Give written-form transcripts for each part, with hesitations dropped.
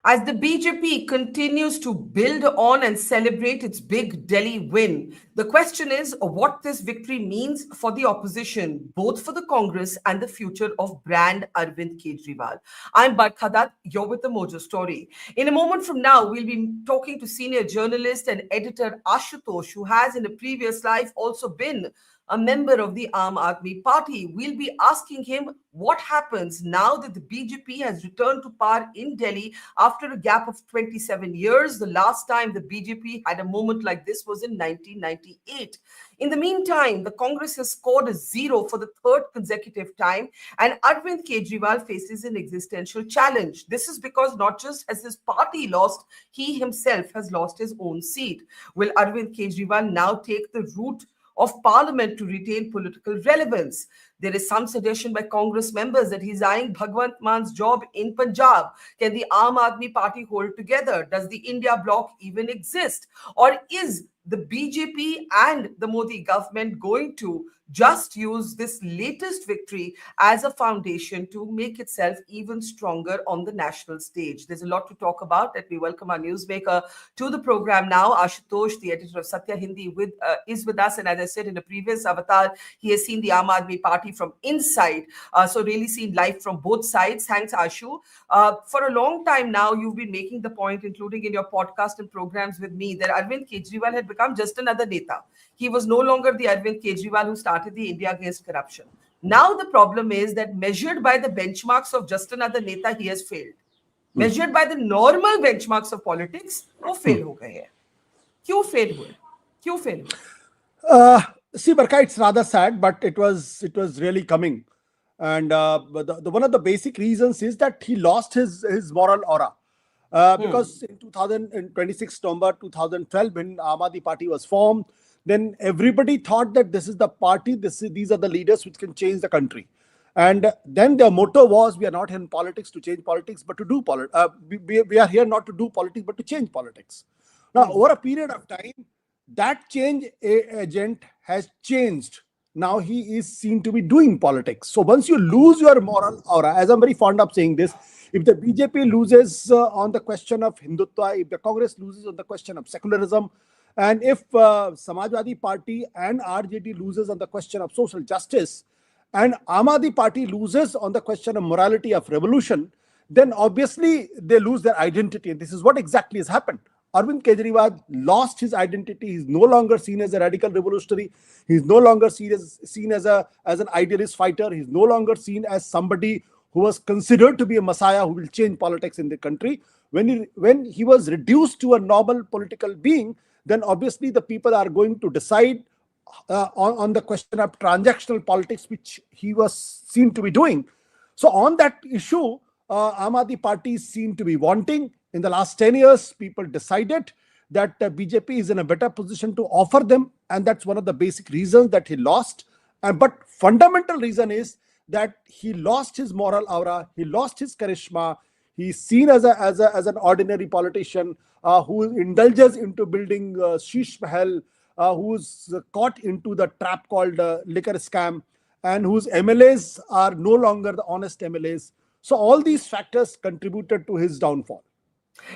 As the BJP continues to build on and celebrate its big Delhi win, the question is what this victory means for the opposition, both for the Congress and the future of brand Arvind Kejriwal. I'm Barkha Dutt, you're with the Mojo Story. In a moment from now, we'll be talking to senior journalist and editor Ashutosh, who has in a previous life also been a member of the Aam Aadmi Party. We'll be asking him what happens now that the BJP has returned to power in Delhi after a gap of 27 years. The last time the BJP had a moment like this was in 1998. In the meantime, the Congress has scored a zero for the third consecutive time, and Arvind Kejriwal faces an existential challenge. This is because not just has his party lost, he himself has lost his own seat. Will Arvind Kejriwal now take the route of parliament to retain political relevance? There is some suggestion by Congress members that he's eyeing Bhagwant Man's job in Punjab. Can the Aam Aadmi Party hold together? Does the India bloc even exist? Or is the BJP and the Modi government going to just use this latest victory as a foundation to make itself even stronger on the national stage? There's a lot to talk about. Let me welcome our newsmaker to the program now. Ashutosh, the editor of Satya Hindi, is with us. And as I said in a previous avatar, he has seen the Aam Aadmi Party from inside. So really seen life from both sides. Thanks, Ashu. For a long time now, you've been making the point, including in your podcast and programs with me, that Arvind Kejriwal had become just another neta. He was no longer the Arvind Kejriwal who started the India Against Corruption. Now the problem is that measured by the benchmarks of just another neta, he has failed. Measured by the normal benchmarks of politics, वो fail हो गए हैं. क्यों fail हुए? क्यों fail हुए? See, Barkha, it's rather sad, but it was really coming. And one of the basic reasons is that he lost his moral aura. Because in 2026 November 2012, when Aam Aadmi Party was formed, then everybody thought that this is the party, these are the leaders which can change the country. And then their motto was, we are not in politics to change politics, but to do politics. We are here not to do politics, but to change politics. Now, over a period of time, that change agent has changed. Now he is seen to be doing politics. So once you lose your moral aura, as I'm very fond of saying this, if the BJP loses on the question of Hindutva, if the Congress loses on the question of secularism, and if Samajwadi Party and RJD loses on the question of social justice, and Aam Aadmi Party loses on the question of morality of revolution, then obviously they lose their identity. And this is what exactly has happened. Arvind Kejriwal lost his identity. He's no longer seen as a radical revolutionary. He's no longer seen as an idealist fighter. He's no longer seen as somebody who was considered to be a messiah who will change politics in the country. When he was reduced to a normal political being, then obviously the people are going to decide on the question of transactional politics, which he was seen to be doing. So on that issue, Aam Aadmi Party seem to be wanting. In the last 10 years, people decided that BJP is in a better position to offer them. And that's one of the basic reasons that he lost. But fundamental reason is that he lost his moral aura. He lost his charisma. He's seen as an ordinary politician who indulges into building Sheesh Mahal, who's caught into the trap called liquor scam, and whose MLAs are no longer the honest MLAs. So all these factors contributed to his downfall.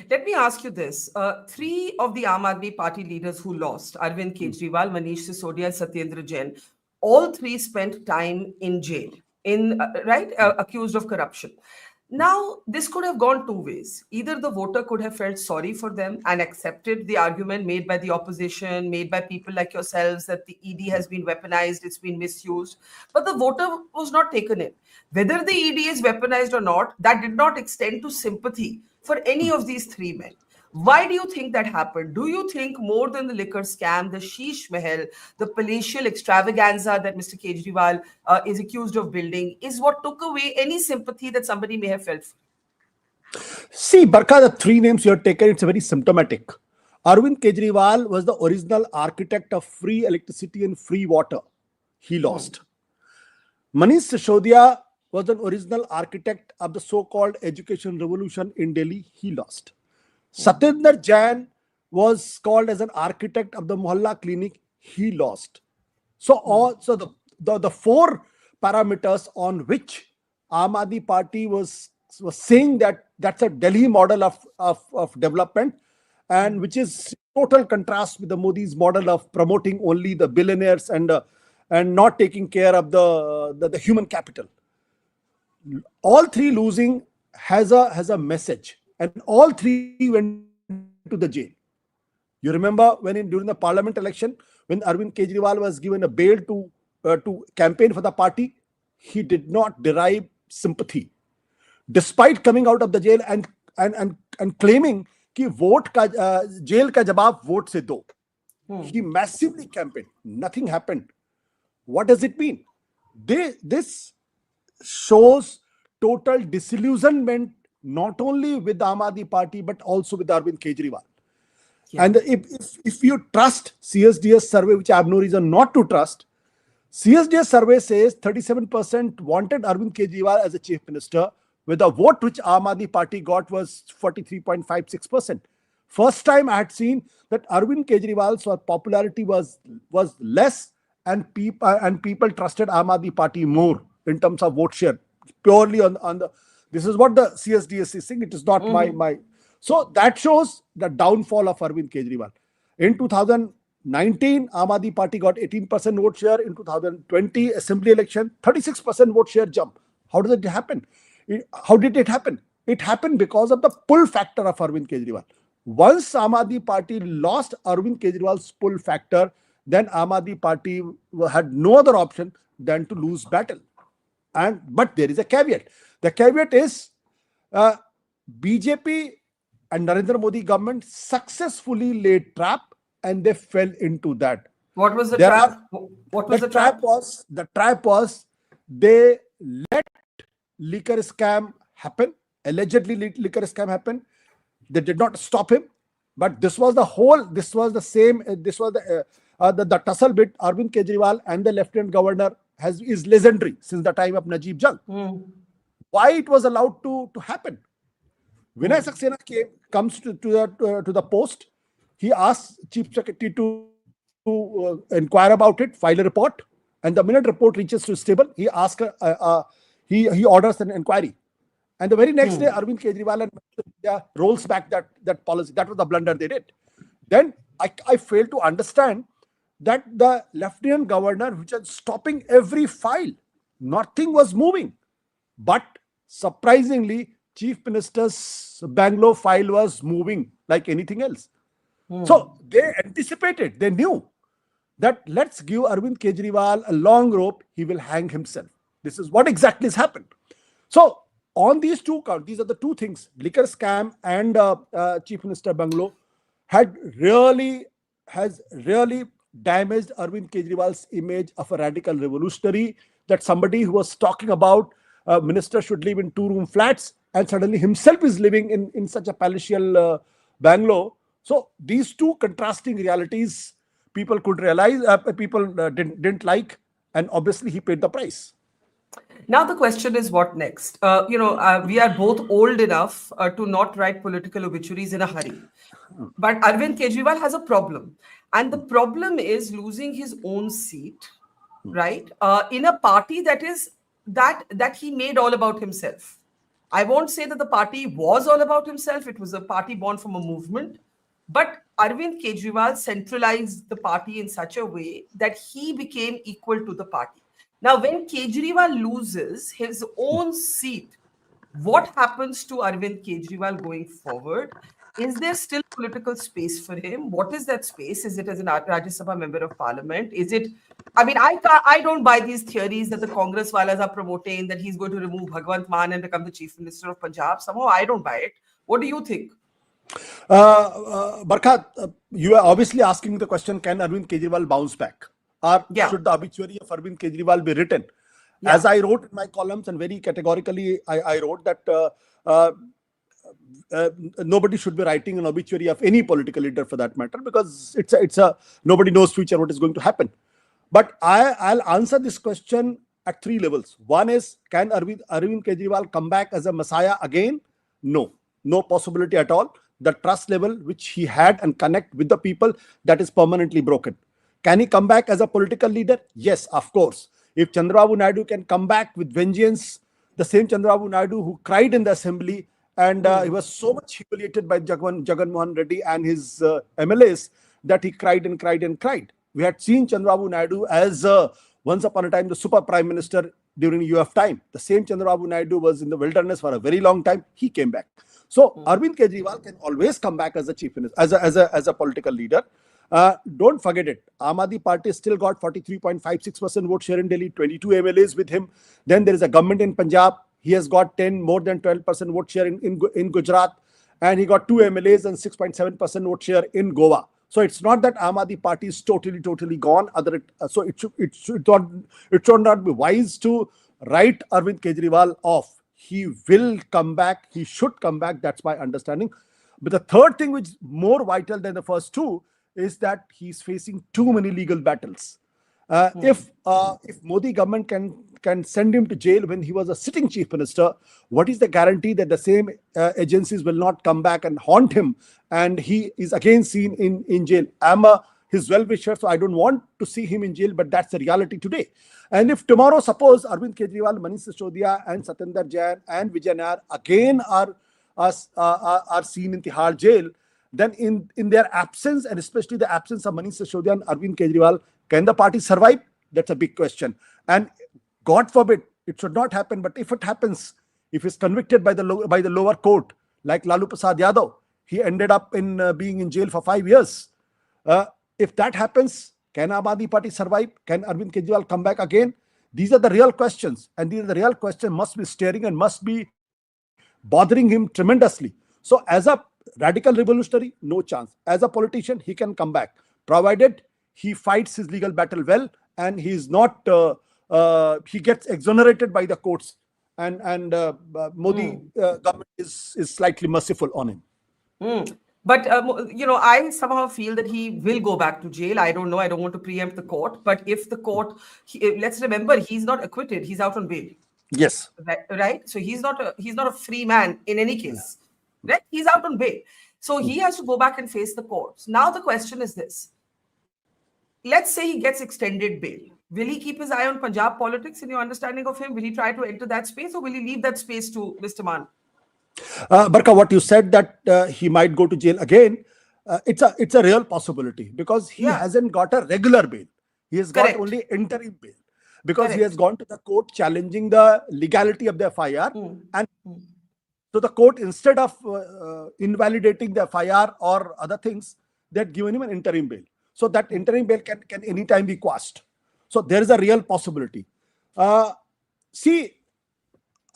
Let me ask you this. Three of the Aam Aadmi Party leaders who lost, Arvind Kejriwal, Manish Sisodia, and Satyendra Jain, all three spent time in jail, accused of corruption. Now, this could have gone two ways. Either the voter could have felt sorry for them and accepted the argument made by the opposition, made by people like yourselves, that the ED has been weaponized, it's been misused. But the voter was not taken in. Whether the ED is weaponized or not, that did not extend to sympathy for any of these three men. Why do you think that happened? Do you think more than the liquor scam, the Sheesh Mahal, the palatial extravaganza that Mr. Kejriwal is accused of building is what took away any sympathy that somebody may have felt? See, Barkha, the three names you have taken, it's very symptomatic. Arvind Kejriwal was the original architect of free electricity and free water. He lost. Manish Sisodia was an original architect of the so-called education revolution in Delhi. He lost. Satyendra Jain was called as an architect of the Mohalla clinic. He lost. So the four parameters on which Aam Aadmi Party was was saying that that's a Delhi model of development, and which is total contrast with the Modi's model of promoting only the billionaires and not taking care of the human capital. All three losing has a message, and all three went to the jail. You remember during the parliament election, when Arvind Kejriwal was given a bail to campaign for the party, he did not derive sympathy, despite coming out of the jail and claiming कि vote का jail का जवाब vote से दो. He massively campaigned. Nothing happened. What does it mean? This shows total disillusionment not only with the Aam Aadmi Party but also with Arvind Kejriwal. Yeah. And if you trust CSDS survey, which I have no reason not to trust, CSDS survey says 37% wanted Arvind Kejriwal as a chief minister, with a vote which Aam Aadmi Party got was 43.56%. First time I had seen that Arvind Kejriwal's popularity was less, and people trusted Aam Aadmi Party more in terms of vote share, purely on the. This is what the CSDS is saying. It is not my. So that shows the downfall of Arvind Kejriwal. In 2019, Aam Aadmi Party got 18% vote share. In 2020 assembly election, 36% vote share jump. How does it happen? How did it happen? It happened because of the pull factor of Arvind Kejriwal. Once Aam Aadmi Party lost Arvind Kejriwal's pull factor, then Aam Aadmi Party had no other option than to lose battle. But there is a caveat. The caveat is BJP and Narendra Modi government successfully laid trap, and they fell into that. What was the trap? What was the trap? The trap was they let liquor scam happen, allegedly liquor scam happen. They did not stop him, but this was the tussle bit. Arvind Kejriwal and the Lieutenant Governor is legendary since the time of Najib Jung. Why it was allowed to happen? Vinay Saxena comes to the post. He asks Chief Secretary to inquire about it, file a report, and the minute report reaches to stable, he asks he orders an inquiry. And the very next day, Arvind Kejriwal and India rolls back that policy. That was the blunder they did. Then I fail to understand that the Lieutenant Governor, which was stopping every file, nothing was moving. But surprisingly, Chief Minister's Bangalore file was moving like anything else. So they anticipated, they knew that let's give Arvind Kejriwal a long rope, he will hang himself. This is what exactly has happened. So on these two counts, these are the two things, liquor scam and Chief Minister Bangalore has really damaged Arvind Kejriwal's image of a radical revolutionary, that somebody who was talking about minister should live in 2-room flats and suddenly himself is living in such a palatial Bangalore. So these two contrasting realities people could realize, people didn't like, and obviously he paid the price. Now the question is, what next? We are both old enough to not write political obituaries in a hurry. But Arvind Kejriwal has a problem. And the problem is losing his own seat, right? In a party that he made all about himself. I won't say that the party was all about himself. It was a party born from a movement. But Arvind Kejriwal centralized the party in such a way that he became equal to the party. Now, when Kejriwal loses his own seat, what happens to Arvind Kejriwal going forward? Is there still political space for him? What is that space? Is it as a Rajya Sabha member of parliament? Is it, I don't buy these theories that the Congress walas are promoting, that he's going to remove Bhagwant Mann and become the chief minister of Punjab. Somehow I don't buy it. What do you think? Barkha, you are obviously asking the question, can Arvind Kejriwal bounce back? Or should the obituary of Arvind Kejriwal be written? Yeah. As I wrote in my columns, and very categorically, I wrote that nobody should be writing an obituary of any political leader for that matter, because it's a nobody knows future what is going to happen. But I'll answer this question at three levels. One is, can Arvind Kejriwal come back as a messiah again? No possibility at all. The trust level which he had and connect with the people, that is permanently broken. Can he come back as a political leader? Yes, of course. If Chandrababu Naidu can come back with vengeance, the same Chandrababu Naidu who cried in the assembly, and he was so much humiliated by Jagan Mohan Reddy and his MLAs that he cried and cried and cried. We had seen Chandrababu Naidu as once upon a time the super prime minister during UF time. The same Chandrababu Naidu was in the wilderness for a very long time. He came back. So Arvind Kejriwal can always come back as a chief minister, as a political leader. Don't forget it. Aam Aadmi Party still got 43.56% vote share in Delhi, 22 MLAs with him. Then there is a government in Punjab. He has got more than 12% vote share in Gujarat. And he got 2 MLAs and 6.7% vote share in Goa. So it's not that Aam Aadmi Party is totally gone. So it should not be wise to write Arvind Kejriwal off. He will come back. He should come back. That's my understanding. But the third thing, which is more vital than the first two, is that he's facing too many legal battles. If Modi government can send him to jail when he was a sitting chief minister, what is the guarantee that the same agencies will not come back and haunt him and he is again seen in jail? I'm his well-wisher, so I don't want to see him in jail, but that's the reality today. And if tomorrow, suppose Arvind Kejriwal, Manish Sisodia and Satinder Jain and Vijay Nair again are seen in Tihar jail, then in their absence, and especially the absence of Manish Sisodia and Arvind Kejriwal, can the party survive? That's a big question. And God forbid, it should not happen. But if it happens, if he's convicted by the lower court, like Lalu Prasad Yadav, he ended up being in jail for 5 years. If that happens, can Aam Aadmi Party survive? Can Arvind Kejriwal come back again? These are the real questions. And these are the real questions must be staring and must be bothering him tremendously. So as a radical revolutionary, no chance. As a politician, he can come back, provided he fights his legal battle well and he is not he gets exonerated by the courts, and Modi government is slightly merciful on him. But, I somehow feel that he will go back to jail. I don't know. I don't want to preempt the court. But if the court, let's remember, he's not acquitted. He's out on bail. Yes. Right. So he's not a free man in any case. Right. He's out on bail. So he has to go back and face the courts. Now the question is this. Let's say he gets extended bail. Will he keep his eye on Punjab politics in your understanding of him? Will he try to enter that space, or will he leave that space to Mr. Man? Barkha, what you said that he might go to jail again, it's a real possibility, because he hasn't got a regular bail. He has got only interim bail, because he has gone to the court challenging the legality of the FIR. And so the court, instead of invalidating the FIR or other things, they had given him an interim bail. So that interim bail can anytime be quashed. So there is a real possibility. See,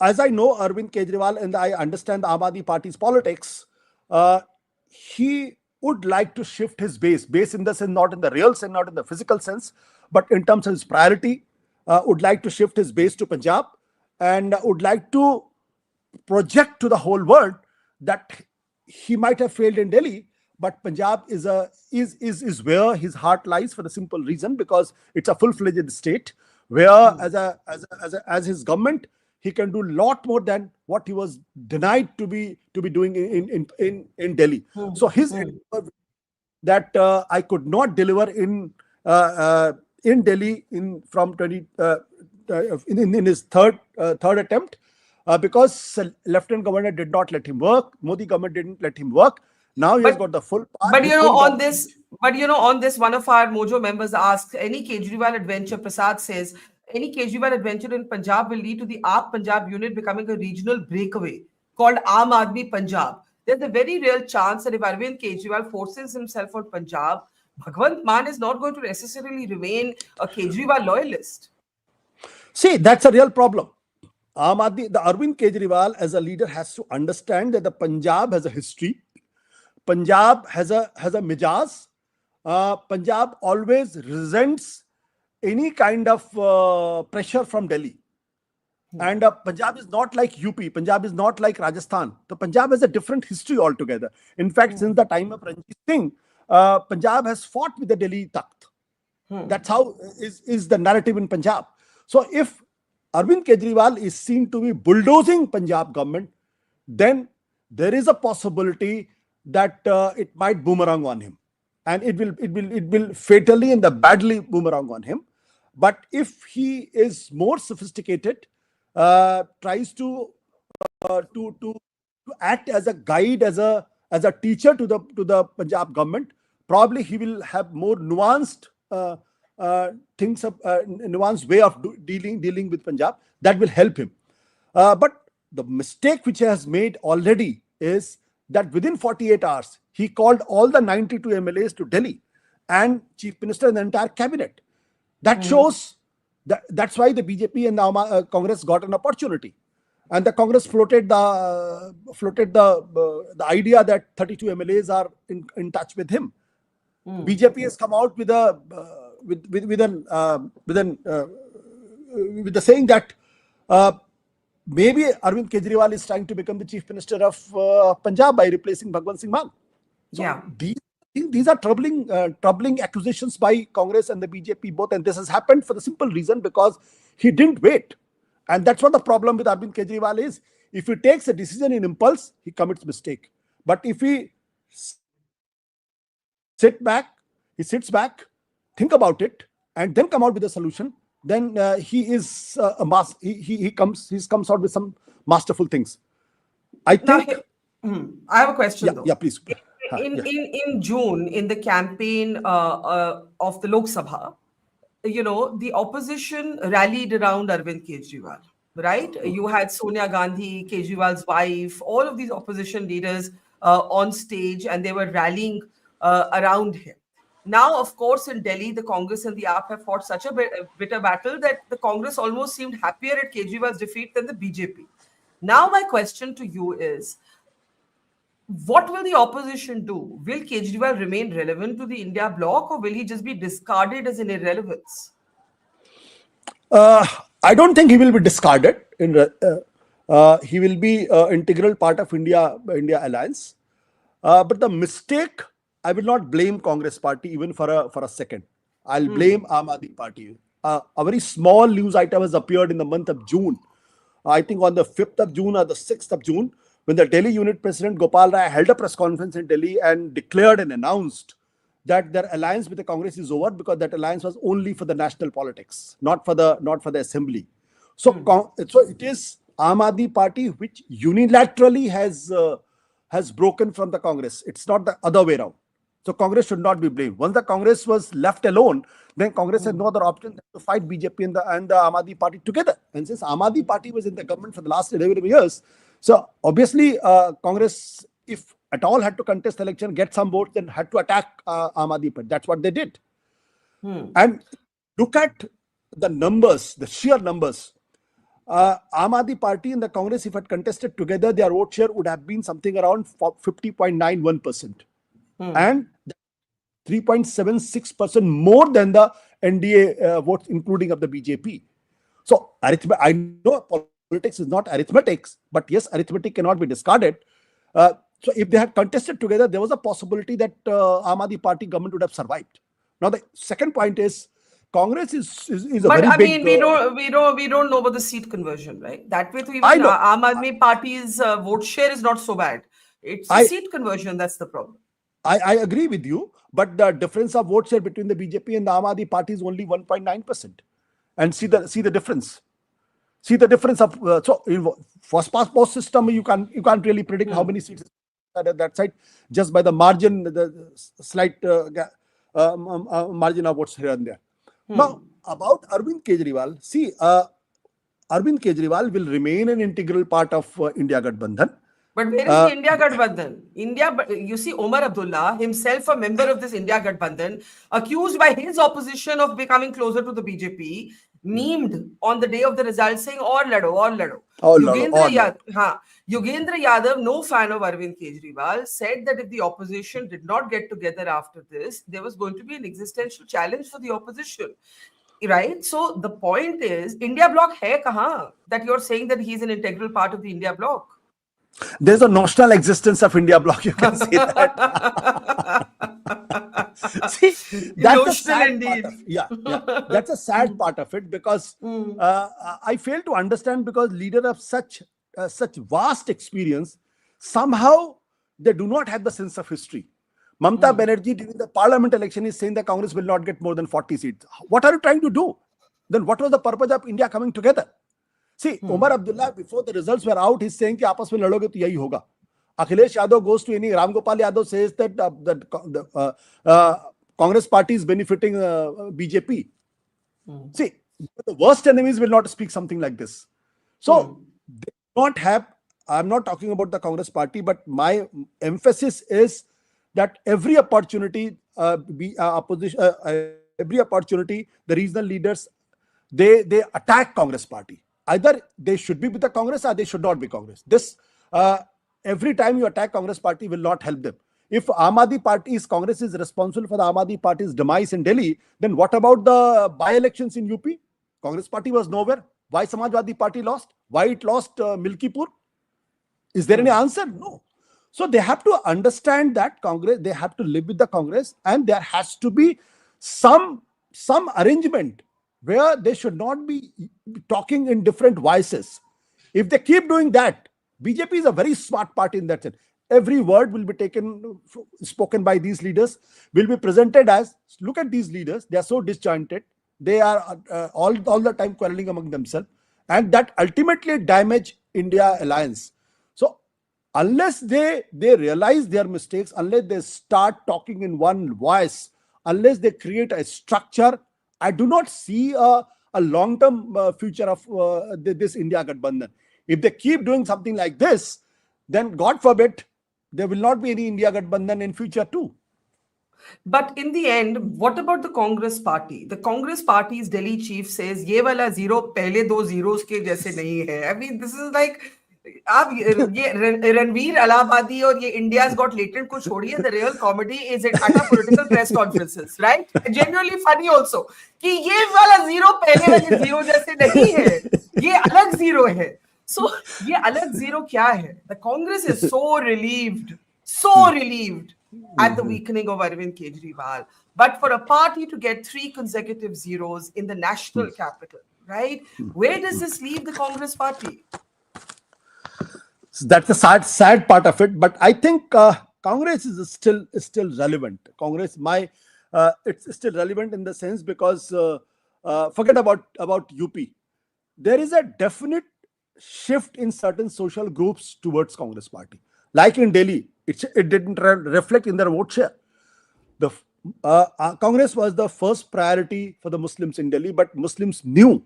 as I know Arvind Kejriwal and I understand the Aam Aadmi Party's politics, he would like to shift his base in the sense, not in the real sense, not in the physical sense, but in terms of his priority, would like to shift his base to Punjab, and would like to project to the whole world that he might have failed in Delhi, but Punjab is where his heart lies, for the simple reason because it's a full-fledged state where as his government he can do a lot more than what he was denied to be doing in Delhi. So his that I could not deliver in Delhi in his third attempt, because Lieutenant Governor did not let him work. Modi government didn't let him work. Now he has got the full part. But on this, one of our Mojo members asked, any Kejriwal adventure, Prasad says, any Kejriwal adventure in Punjab will lead to the AAP Punjab unit becoming a regional breakaway called Aam Aadmi Punjab. There's a very real chance that if Arvind Kejriwal forces himself on Punjab, Bhagwant Mann is not going to necessarily remain a Kejriwal loyalist. See, that's a real problem. The Arvind Kejriwal as a leader has to understand that the Punjab has a history. Punjab has a mijaz. Punjab always resents any kind of pressure from Delhi. And Punjab is not like UP. Punjab is not like Rajasthan. The Punjab has a different history altogether. In fact, since the time of Ranjit Singh, Punjab has fought with the Delhi Takht. That's how is the narrative in Punjab. So if Arvind Kejriwal is seen to be bulldozing Punjab government, then there is a possibility that it might boomerang on him, and it will fatally and badly boomerang on him. But if he is more sophisticated, tries to act as a guide, as a teacher to the Punjab government, probably he will have more nuanced things, nuanced way of dealing with Punjab that will help him. But the mistake which he has made already is that within 48 hours he called all the 92 MLAs to Delhi and Chief Minister and the entire cabinet. That shows that's why the BJP and the Congress got an opportunity, and the Congress floated the idea that 32 MLAs are in touch with him. BJP has come out with a with the saying that maybe Arvind Kejriwal is trying to become the Chief Minister of Punjab by replacing Bhagwant Singh Mann. So Yeah. these are troubling accusations by Congress and the BJP both, and this has happened for the simple reason because he didn't wait, and that's what the problem with Arvind Kejriwal is. If he takes a decision in impulse, he commits mistake. But if he sits back, think about it, and then come out with a solution, then he is he comes out with some masterful things. I Now, think. I have a question though. Yeah, please. In June, in the campaign of the Lok Sabha, the opposition rallied around Arvind Kejriwal, right? You had Sonia Gandhi, Kejriwal's wife, all of these opposition leaders on stage, and they were rallying around him. Now, of course, in Delhi, the Congress and the AAP have fought such a bitter battle that the Congress almost seemed happier at Kejriwal's defeat than the BJP. Now, my question to you is, what will the opposition do? Will Kejriwal remain relevant to the India bloc, or will he just be discarded as an irrelevance? I don't think he will be discarded. He will be integral part of India alliance. But the mistake, I will not blame Congress party even for a second. I'll blame Aam Aadmi Party. A very small news item has appeared in the month of June. I think on the 5th of June or the 6th of June, when the Delhi unit president Gopal Rai held a press conference in Delhi and declared and announced that their alliance with the Congress is over because that alliance was only for the national politics, not for the assembly. So, so it is Aam Aadmi Party which unilaterally has broken from the Congress. It's not the other way around. So Congress should not be blamed. Once the Congress was left alone, then Congress had no other option than to fight BJP and the Aam Aadmi Party together. And since Aam Aadmi Party was in the government for the last 11 years, so obviously Congress, if at all had to contest the election, get some votes, then had to attack Aam Aadmi Party. That's what they did. And look at the numbers, the sheer numbers. Aam Aadmi Party and the Congress, if had contested together, their vote share would have been something around 50.91%. And 3.76% more than the NDA votes, including of the BJP. So I know politics is not arithmetics, but yes, arithmetic cannot be discarded. So if they had contested together, there was a possibility that Aam Aadmi Party government would have survived. Now the second point is Congress is a but very I big. mean, we don't know about the seat conversion, right? That way, to even Aam Aadmi Party's vote share is not so bad. It's the seat conversion that's the problem. I agree with you, but the difference of vote share between the BJP and the Aam Aadmi Party is only 1.9%. And see the difference. See the difference of so in first past post system, you can't really predict how many seats at that side just by the margin, the slight margin of votes here and there. Now about Arvind Kejriwal, see, Arvind Kejriwal will remain an integral part of India Gathbandhan. But where is the India Gathbandhan? You see, Omar Abdullah, himself a member of this India Gathbandhan, accused by his opposition of becoming closer to the BJP, memed on the day of the result saying, "Aur lado." Yugendra Yadav, no fan of Arvind Kejriwal, said that if the opposition did not get together after this, there was going to be an existential challenge for the opposition. Right? So the point is, India bloc hai kahan that you're saying that he's an integral part of the India bloc? There's a notional existence of India bloc, you can say that. See, that's a sad part of, that's a sad part of it because I fail to understand because leader of such vast experience, somehow they do not have the sense of history. Mamata Banerjee during the parliament election is saying that Congress will not get more than 40 seats. What are you trying to do? Then what was the purpose of India coming together? See, Umar Abdullah, before the results were out, he's saying कि आपस में लड़ोगे तो यही होगा. Akhilesh Yadav goes to any. Ram Gopal Yadav says that Congress party is benefiting BJP. See, the worst enemies will not speak something like this. So they do not have. I'm not talking about the Congress party, but my emphasis is that every opportunity, every opportunity, the regional leaders they attack Congress party. Either they should be with the Congress or they should not be Congress. This every time you attack Congress party will not help them. If Aam Aadmi Party's Congress is responsible for the Aam Aadmi Party's demise in Delhi, then what about the by-elections in UP? Congress party was nowhere. Why Samajwadi Party lost? Why it lost Milkipur? Is there any answer? No. So they have to understand that Congress, they have to live with the Congress, and there has to be some arrangement where they should not be talking in different voices. If they keep doing that, BJP is a very smart party in that sense. Every word will be spoken by these leaders, will be presented as, look at these leaders, they are so disjointed, they are all the time quarreling among themselves, and that ultimately damage India alliance. So unless they realize their mistakes, unless they start talking in one voice, unless they create a structure, I do not see a long-term future of this India Gathbandhan. If they keep doing something like this, then God forbid, there will not be any India Gathbandhan in future too. But in the end, what about the Congress party? The Congress party's Delhi chief says, "ये वाला zero पहले दो zeros के जैसे नहीं है." I mean, this is like, आप ये रणवीर अलाहाबादी और ये India's Got Latent को छोड़िए. The real comedy is at our political press conferences, right? Genuinely funny also. कि ये वाला zero पहले वाले zero जैसे नहीं है. ये अलग zero है. So ये अलग zero क्या है? The Congress is so relieved at the weakening of Arvind Kejriwal. But for a party to get 3 consecutive zeros in the national capital, right? Where does this leave the Congress party? So that's the sad part of it. But I think Congress is still relevant. Congress, it's still relevant in the sense because forget about UP. There is a definite shift in certain social groups towards Congress party. Like in Delhi, it didn't reflect in their vote share. The Congress was the first priority for the Muslims in Delhi, but Muslims knew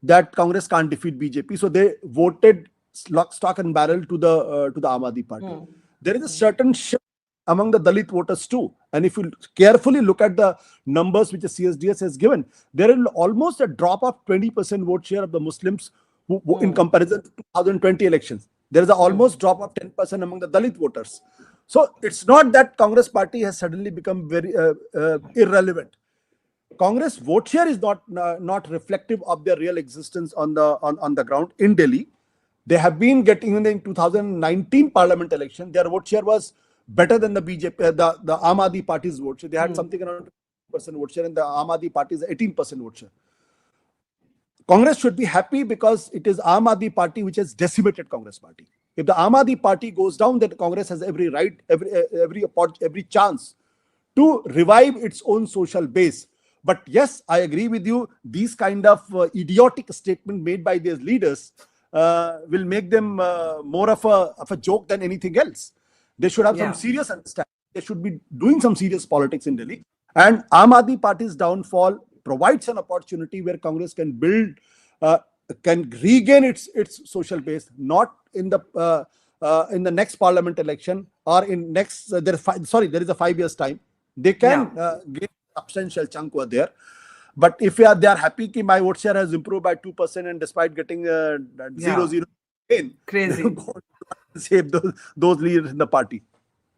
that Congress can't defeat BJP, so they voted lock, stock and barrel to the Aam Aadmi Party. There is a certain shift among the Dalit voters too, and if you carefully look at the numbers which the CSDS has given, there is almost a drop of 20% vote share of the Muslims who, in comparison to 2020 elections. There is a almost drop of 10% among the Dalit voters. So it's not that Congress party has suddenly become very irrelevant. Congress vote share is not reflective of their real existence on the ground in Delhi. They have been getting in the 2019 parliament election. Their vote share was better than the BJP, the Aam Aadmi Party's vote share. They had something around 20% vote share, and the Aam Aadmi Party's 18% vote share. Congress should be happy because it is Aam Aadmi Party which has decimated Congress party. If the Aam Aadmi Party goes down, then Congress has every right, every chance to revive its own social base. But yes, I agree with you. These kind of idiotic statement made by these leaders will make them more of a joke than anything else. They should have some serious understanding. They should be doing some serious politics in Delhi. And Aam Aadmi Party's downfall provides an opportunity where Congress can build, can regain its social base, not in the next parliament election or in next. There is a 5 years time. They can gain a substantial chunk over there. But if they are happy that my vote share has improved by 2% and despite getting 0-0 again, crazy. Save those leaders in the party.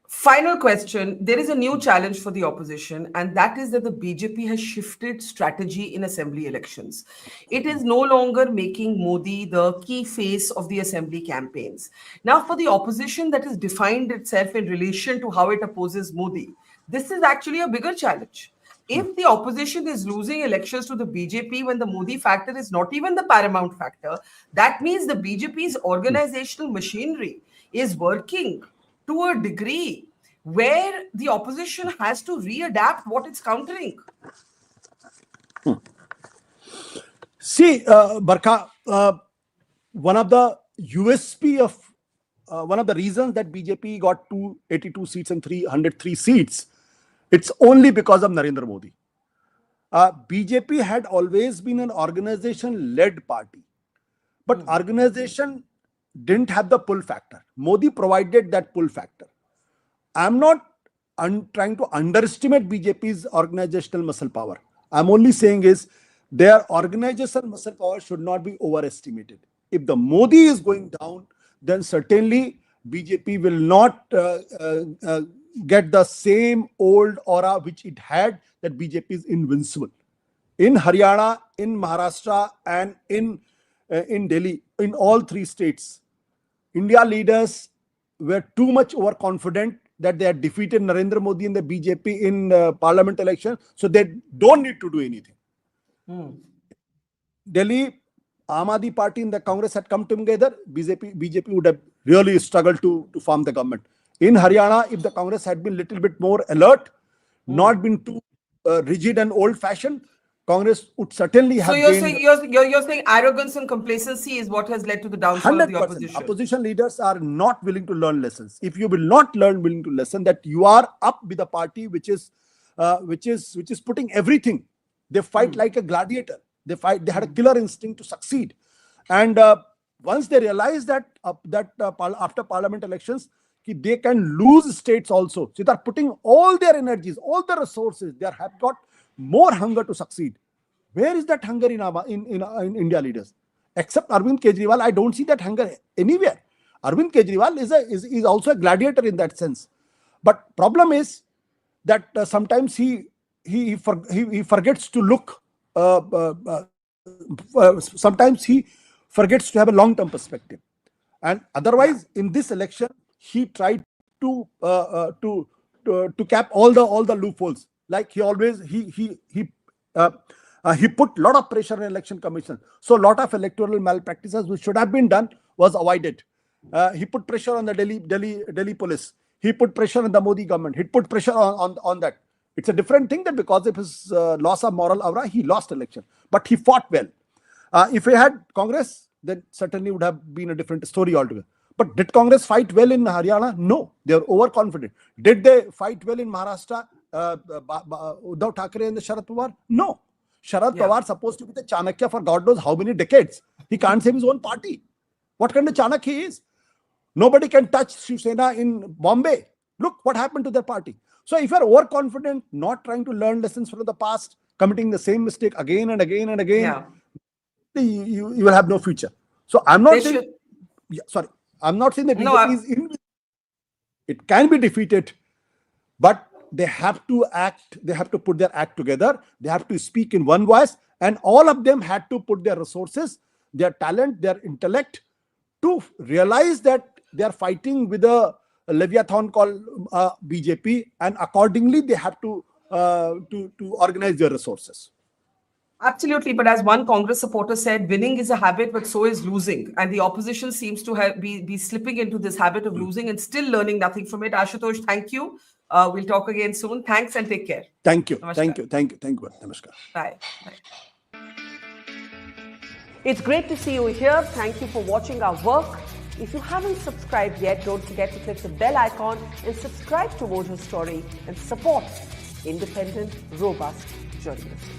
Final question. There is a new challenge for the opposition, and that is that the BJP has shifted strategy in assembly elections. It is no longer making Modi the key face of the assembly campaigns. Now, for the opposition that has defined itself in relation to how it opposes Modi, this is actually a bigger challenge. If the opposition is losing elections to the BJP when the Modi factor is not even the paramount factor, that means the BJP's organizational machinery is working to a degree where the opposition has to readapt what it's countering. See, Barkha, one of the USP of one of the reasons that BJP got 282 seats and 303 seats, it's only because of Narendra Modi. BJP had always been an organization-led party, but organization didn't have the pull factor. Modi provided that pull factor. I'm not trying to underestimate BJP's organizational muscle power. I'm only saying is their organizational muscle power should not be overestimated. If the Modi is going down, then certainly BJP will not get the same old aura which it had, that BJP is invincible. In Haryana, in Maharashtra, and in Delhi, in all three states, India leaders were too much overconfident that they had defeated Narendra Modi and the BJP in parliament election, so they don't need to do anything. Delhi, Aam Aadmi Party and the Congress had come together, BJP would have really struggled to form the government. In Haryana, if the Congress had been a little bit more alert, not been too rigid and old-fashioned, Congress would certainly have. So you're saying arrogance and complacency is what has led to the downfall of the 100%. opposition. Opposition leaders are not willing to learn lessons. If you will not willing to listen that you are up with a party which is putting everything, they fight like a gladiator. They fight. They had a killer instinct to succeed, and once they realize that after parliament elections, they can lose states also. So they are putting all their energies, all their resources. They have got more hunger to succeed. Where is that hunger in India leaders? Except Arvind Kejriwal, I don't see that hunger anywhere. Arvind Kejriwal is also a gladiator in that sense. But problem is that sometimes he forgets to look. Sometimes he forgets to have a long-term perspective. And otherwise, in this election, he tried to cap all the loopholes. Like he always he put a lot of pressure on election commission. So a lot of electoral malpractices which should have been done was avoided. He put pressure on the Delhi police. He put pressure on the Modi government. He put pressure on that. It's a different thing that because of his loss of moral aura, he lost election. But he fought well. If he had Congress, then certainly would have been a different story altogether. But did Congress fight well in Haryana? No, they were overconfident. Did they fight well in Maharashtra? Uddhav Thackeray and the Sharad Pawar? No. Sharad Pawar supposed to be the Chanakya for God knows how many decades. He can't save his own party. What kind of Chanakya he is? Nobody can touch Shiv Sena in Bombay. Look what happened to their party. So if you are overconfident, not trying to learn lessons from the past, committing the same mistake again and again and again, you will have no future. So I'm not saying, I'm not saying that it can be defeated, but they have to act, they have to put their act together, they have to speak in one voice, and all of them had to put their resources, their talent, their intellect to realize that they are fighting with a Leviathan called BJP, and accordingly they have to organize their resources. Absolutely, but as one Congress supporter said, winning is a habit, but so is losing. And the opposition seems to be slipping into this habit of losing and still learning nothing from it. Ashutosh, thank you. We'll talk again soon. Thanks and take care. Thank you. Namaskar. Thank you. Thank you. Thank you. Namaskar. Bye. It's great to see you here. Thank you for watching our work. If you haven't subscribed yet, don't forget to click the bell icon and subscribe to Mojo Story and support independent, robust journalism.